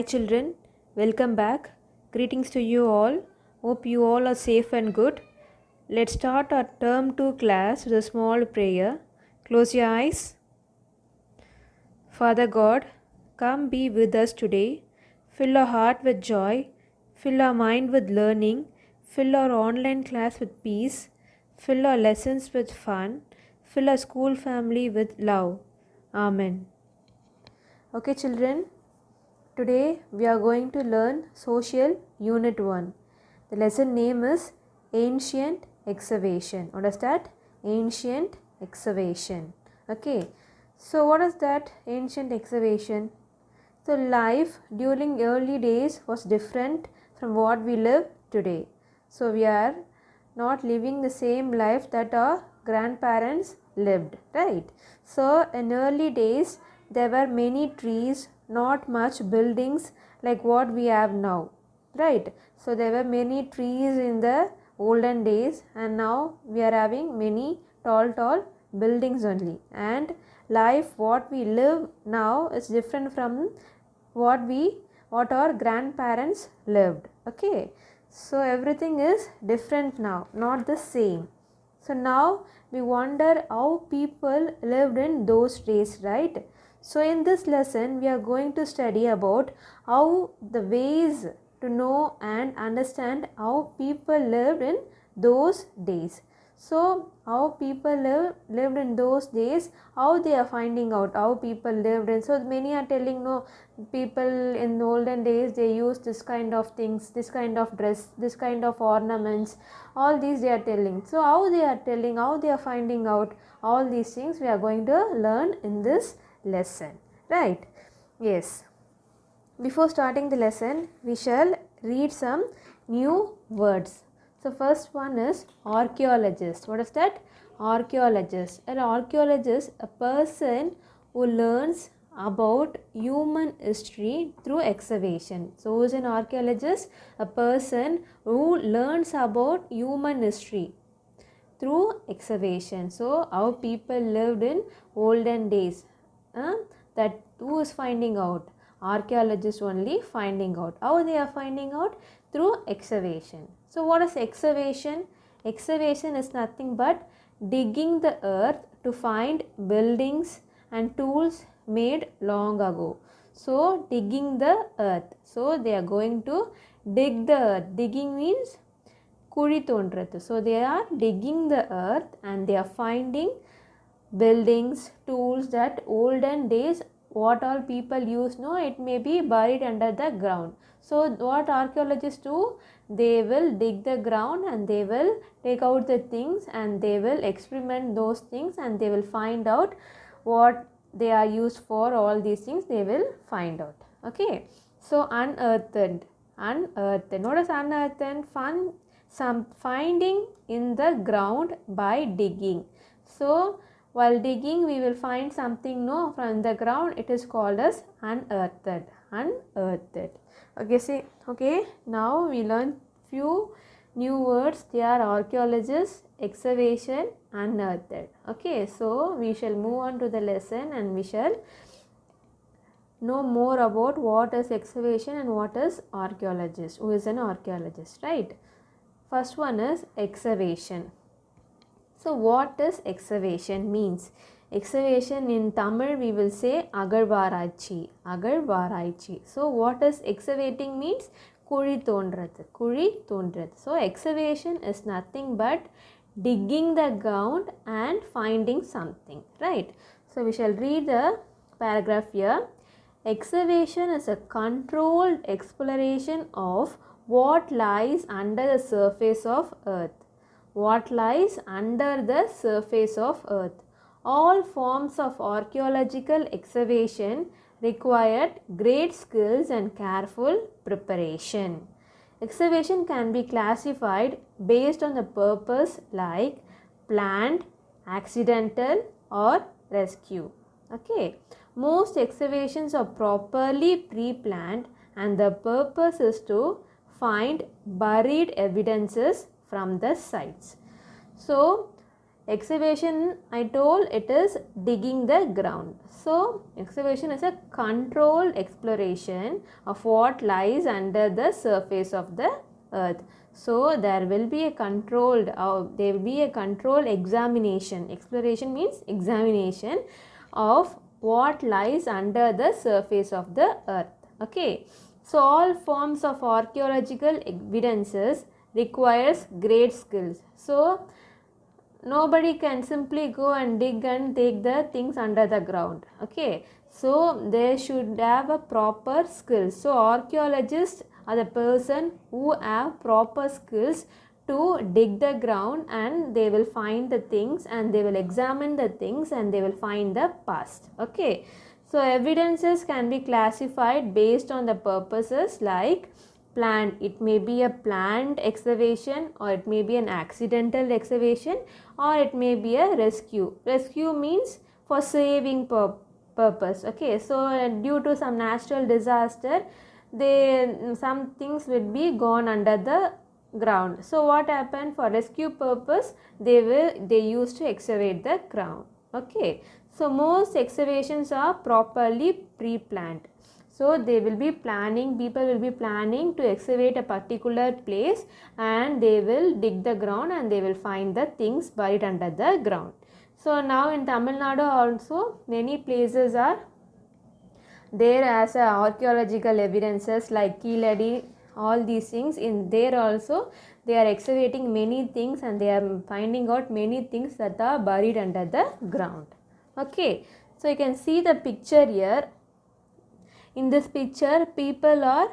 Hi children, welcome back. Greetings to you all. Hope you all are safe and good. Let's start our term 2 class with a small prayer. Close your eyes. Father God, come be with us today. Fill our heart with joy. Fill our mind with learning. Fill our online class with peace. Fill our lessons with fun. Fill our school family with love. Amen. Okay children, today we are going to learn Social Unit 1. The lesson name is Ancient Excavation. What is that? Ancient Excavation. Okay. So what is that ancient excavation? So life during early days was different from what we live today. So we are not living the same life that our grandparents lived, right? So in early days there were many trees, not much buildings like what we have now, right? So there were many trees in the olden days, and now we are having many tall buildings only. And life what we live now is different from what our grandparents lived. Okay, so everything is different now, not the same. So now we wonder how people lived in those days, right? So in this lesson we are going to study about how the ways to know and understand how people lived in those days. So how people lived in those days, how they are finding out how people lived in. So many are telling, no, people in the olden days they used this kind of things, this kind of dress, this kind of ornaments, all these they are telling. So how they are telling, how they are finding out all these things, we are going to learn in this lesson, right? Yes. Before starting the lesson, we shall read some new words. So first one is archaeologist. What is that? Archaeologist. An archaeologist, a person who learns about human history through excavation. So who is an archaeologist? A person who learns about human history through excavation. So how people lived in olden days. That who is finding out? Archaeologists only finding out. How they are finding out? Through excavation. So what is excavation? Excavation is nothing but digging the earth to find buildings and tools made long ago. So digging the earth. So they are going to dig the earth. Digging means kuri thondrathu. So they are digging the earth and they are finding buildings, tools that olden days what all people use, no, it may be buried under the ground. So what archaeologists do, they will dig the ground and they will take out the things and they will experiment those things and they will find out what they are used for. All these things they will find out. Okay, so unearthed. What is unearthed? Some finding in the ground by digging. So while digging we will find something, no, from the ground, it is called as unearthed. Okay, see, okay, now we learn few new words. They are archaeologists, excavation, unearthed. Okay, so we shall move on to the lesson and we shall know more about what is excavation and what is archaeologist, who is an archaeologist, right? First one is excavation. So what does excavation means? Excavation in Tamil we will say agarvaraichi. So what is excavating means? Kuri thondrathu. So excavation is nothing but digging the ground and finding something, right? So we shall read the paragraph here. Excavation is a controlled exploration of what lies under the surface of earth. What lies under the surface of earth. All forms of archaeological excavation required great skills and careful preparation. Excavation can be classified based on the purpose like planned, accidental or rescue. Okay, most excavations are properly pre-planned and the purpose is to find buried evidences from the sites. So excavation, I told it is digging the ground. So excavation is a controlled exploration of what lies under the surface of the earth. So there will be a controlled there will be a controlled examination. Exploration means examination of what lies under the surface of the earth. Okay, so all forms of archaeological evidences requires great skills. So nobody can simply go and dig and take the things under the ground. Okay, so they should have a proper skills. So archaeologists are the person who have proper skills to dig the ground, and they will find the things and they will examine the things and they will find the past. Okay, so evidences can be classified based on the purposes like planned. It may be a planned excavation, or it may be an accidental excavation, or it may be a rescue. Rescue means for saving purpose. Okay, so due to some natural disaster, some things will be gone under the ground. So what happened? For rescue purpose, they used to excavate the ground. Okay, so most excavations are properly pre-planned. So they will be planning, people will be planning to excavate a particular place, and they will dig the ground and they will find the things buried under the ground. So now in Tamil Nadu also many places are there as archaeological evidences like Keeladi, all these things. In there also they are excavating many things and they are finding out many things that are buried under the ground. Okay, so you can see the picture here. In this picture, people are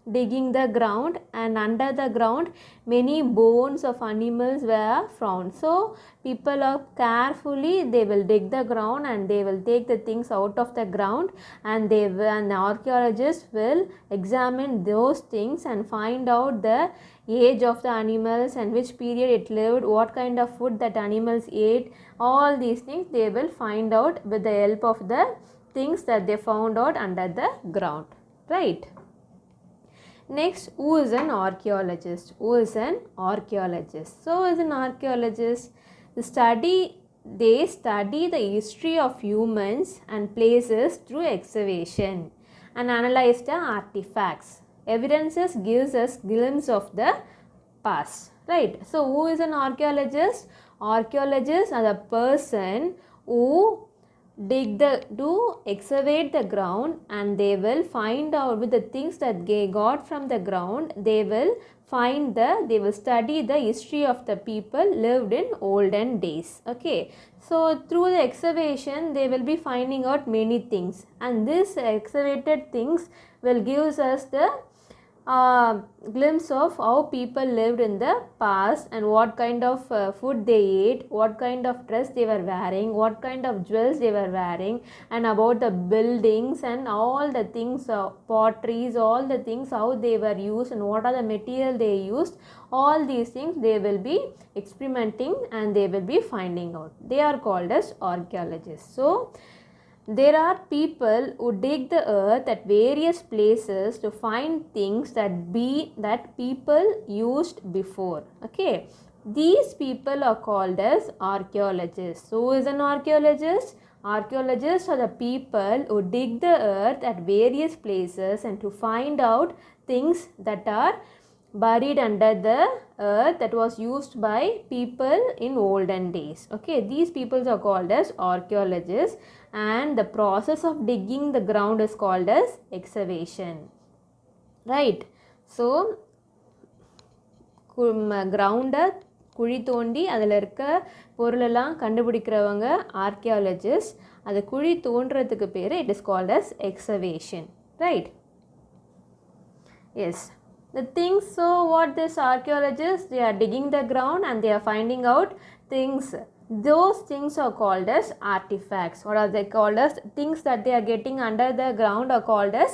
digging the ground, and under the ground many bones of animals were found. So people are carefully, they will dig the ground and they will take the things out of the ground, and the archaeologists will examine those things and find out the age of the animals and which period it lived, what kind of food that animals ate. All these things they will find out with the help of the things that they found out under the ground, right? Next, who is an archaeologist? Who is an archaeologist? So, as an archaeologist, they study the history of humans and places through excavation and analyze the artifacts. Evidences gives us glimpse of the past, right? So, who is an archaeologist? Archaeologists are the person who excavate the ground, and they will find out with the things that they got from the ground. They will study the history of the people lived in olden days. Okay, so through the excavation they will be finding out many things, and this excavated things will give us the glimpse of how people lived in the past, and what kind of food they ate, what kind of dress they were wearing, what kind of jewels they were wearing, and about the buildings and all the things, potteries, all the things, how they were used and what are the material they used. All these things they will be experimenting and they will be finding out. They are called as archaeologists. So there are people who dig the earth at various places to find things that people used before. Okay, these people are called as archaeologists. So, who is an archaeologist? Archaeologists are the people who dig the earth at various places and to find out things that are buried under the earth that was used by people in olden days. Okay, these people are called as archaeologists, and the process of digging the ground is called as excavation, right? So ground குழி தோண்டி அதில் இருக்க பொருளெல்லாம் கண்டுபிடிக்கிறவங்க archaeologist. அது குழி தோன்றதுக்கு பேர் it is called as excavation, right? Yes, the things. So what this archaeologists, they are digging the ground and they are finding out things. Those things are called as artifacts. What are they called as? Things that they are getting under the ground are called as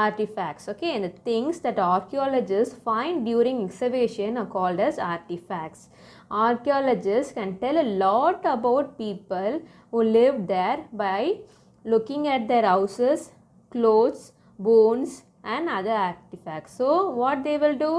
artifacts. Okay, and the things that archaeologists find during excavation are called as artifacts. Archaeologists can tell a lot about people who lived there by looking at their houses, clothes, bones and other artifacts. So what they will do,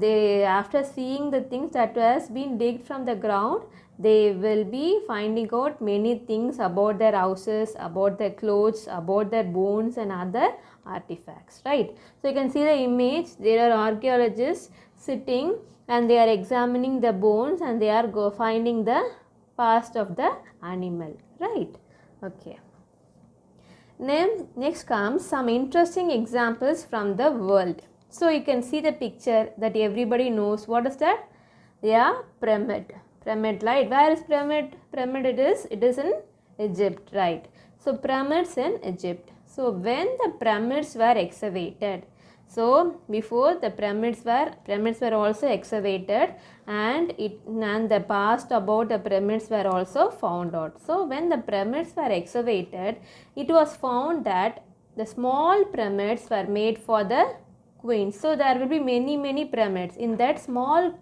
they, after seeing the things that has been digged from the ground, they will be finding out many things about their houses, about their clothes, about their bones and other artifacts, right? So you can see the image. There are archaeologists sitting and they are examining the bones and they are finding the past of the animal, right? Okay. Next comes some interesting examples from the world. So you can see the picture that everybody knows. What is that? Yeah, pyramid. Pyramid, right? Where is pyramid? Pyramid it is in Egypt, right? So pyramids in Egypt. So when the pyramids were excavated, so before the pyramids were also excavated, and the past about the pyramids were also found out. So when the pyramids were excavated, it was found that the small pyramids were made for the queens. So there will be many pyramids. In that, small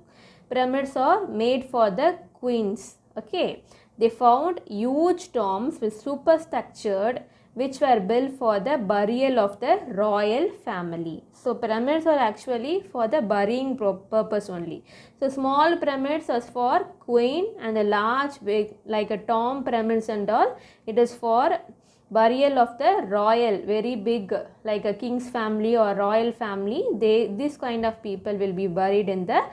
pyramids are made for the queens. Okay, they found huge tombs with superstructured, which were built for the burial of the royal family. So pyramids are actually for the burying purpose only. So small pyramids was for queen, and the large big like a tomb pyramids and all, it is for burial of the royal, very big like a king's family or royal family. This kind of people will be buried in the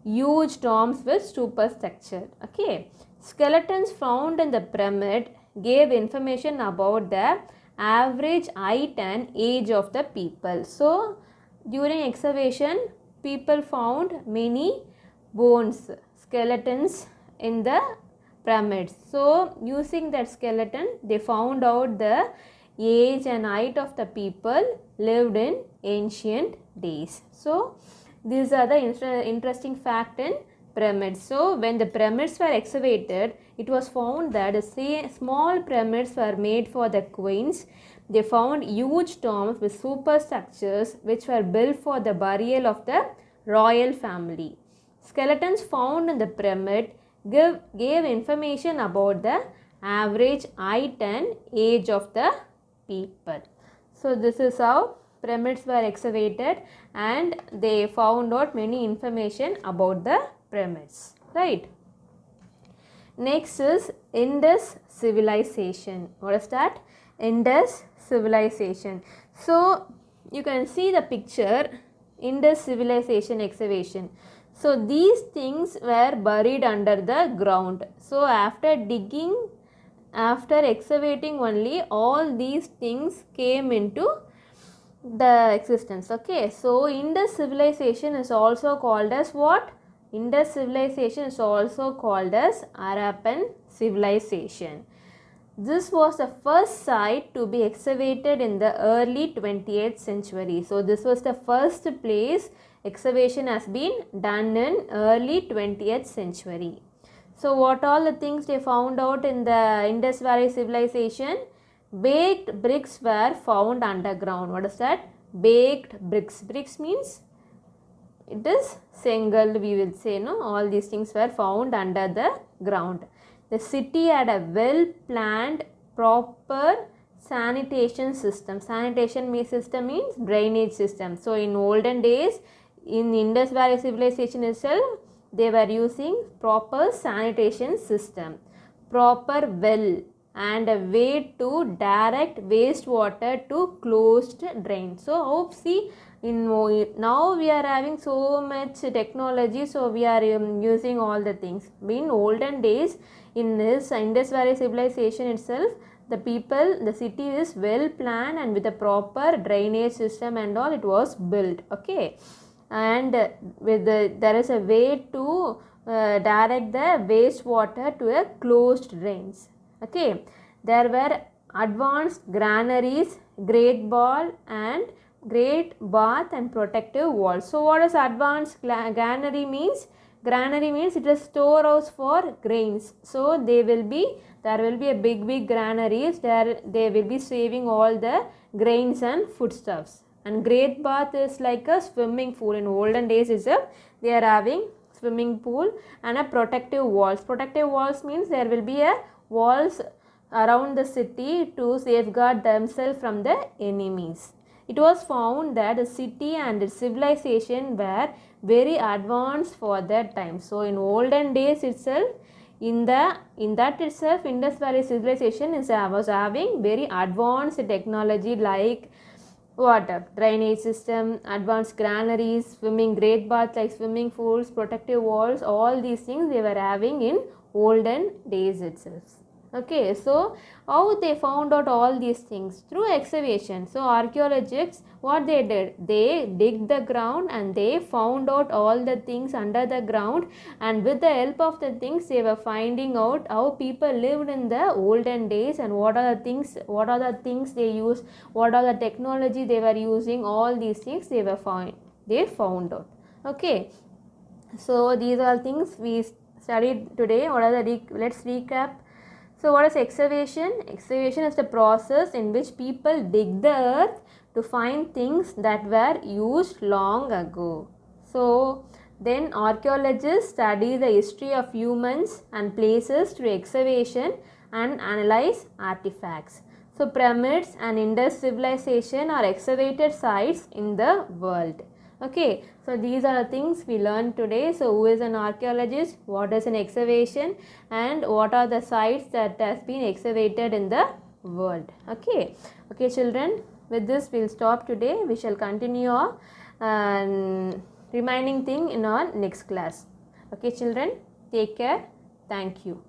huge tombs with superstructure. Okay, skeletons found in the pyramid gave information about the average height and age of the people. So during excavation, people found many bones, skeletons in the pyramids. So using that skeleton, they found out the age and height of the people lived in ancient days. So these are the interesting fact in pyramids. So when the pyramids were excavated, it was found that the small pyramids were made for the queens. They found huge tombs with superstructures which were built for the burial of the royal family. Skeletons found in the pyramid gave information about the average height and age of the people. So this is how pyramids were excavated and they found out many information about the pyramids, right? Next is Indus civilization. What is that? Indus civilization. So you can see the picture, Indus civilization excavation. So these things were buried under the ground. So after digging, after excavating only, all these things came into the existence. Okay, so Indus civilization is also called as what? Indus civilization is also called as Harappan civilization. This was the first site to be excavated in the early 20th century. So this was the first place excavation has been done in early 20th century. So what all the things they found out in the Indus Valley civilization? Baked bricks were found underground. What is that? Baked bricks. Bricks means it is sengal, we will say, no? All these things were found under the ground. The city had a well planned, proper sanitation system. Sanitation system means drainage system. So in olden days, in Indus Valley civilization itself, they were using proper sanitation system, proper well, and a way to direct wastewater to closed drain. So hope see, now we are having so much technology, so we are using all the things. In olden days, in this Indus Valley civilization itself, the city is well planned and with a proper drainage system and all, it was built. Okay, and there is a way to direct the wastewater to a closed drains. Okay, there were advanced granaries, great bath and protective walls. So what is advanced granary means? Granary means it is storehouse for grains. So there will be a big granaries. There they will be saving all the grains and foodstuffs. And great bath is like a swimming pool. In olden days they are having swimming pool and a protective walls. Protective walls means there will be a walls around the city to safeguard themselves from the enemies. It was found that the city and its civilization were very advanced for that time. So in olden days itself, in that itself, Indus Valley civilization was having very advanced technology like water, drainage system, advanced granaries, great baths like swimming pools, protective walls, all these things they were having in olden days itself. Okay, so how they found out all these things? Through excavation. So archaeologists, what they did, they dig the ground and they found out all the things under the ground, and with the help of the things they were finding out how people lived in the olden days and what are the things they used, what are the technology they were using, all these things they found out. Okay, so these are things we studied today. Let's recap. So what is excavation? Excavation is the process in which people dig the earth to find things that were used long ago. So then archaeologists study the history of humans and places through excavation and analyze artifacts. So pyramids and Indus civilization are excavated sites in the world. Okay, so these are the things we learned today. So who is an archaeologist, what is an excavation, and what are the sites that has been excavated in the world. Okay, children, with this we'll stop today. We shall continue our remaining thing in our next class. Okay children, take care. Thank you.